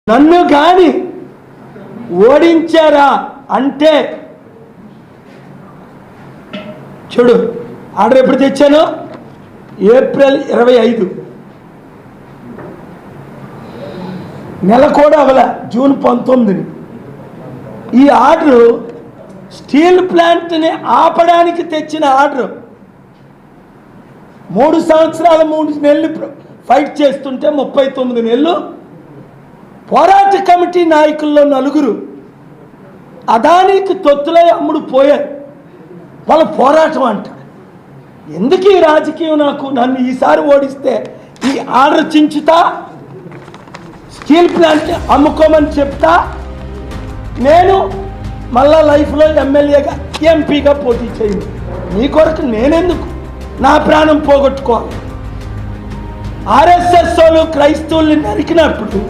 నన్ను కానీ ఓడించారా అంటే చూడు, ఆర్డర్ ఎప్పుడు తెచ్చాను? ఏప్రిల్ 25, నెల కూడా అవల, జూన్ 19. ఈ ఆర్డరు స్టీల్ ప్లాంట్ని ఆపడానికి తెచ్చిన ఆర్డరు. 3 సంవత్సరాలు 3 నెలలు ఫైట్ చేస్తుంటే 39 నెలలు పోరాట కమిటీ నాయకుల్లో 4 అదానికి తొత్తులై అమ్ముడు పోయారు. వాళ్ళ పోరాటం అంట. ఎందుకు ఈ రాజకీయం? నన్ను ఈసారి ఓడిస్తే ఈ ఆర్డర్ చించుతా, స్టీల్ ప్లాంట్ అమ్ముకోమని చెప్తా, నేను మళ్ళా లైఫ్లో ఎమ్మెల్యేగా ఎంపీగా పోటీ చేయండి. నీ కొరకు నేనెందుకు నా ప్రాణం పోగొట్టుకోవాలి? ఆర్ఎస్ఎస్ వాళ్ళు క్రైస్తవుల్ని నరికినప్పుడు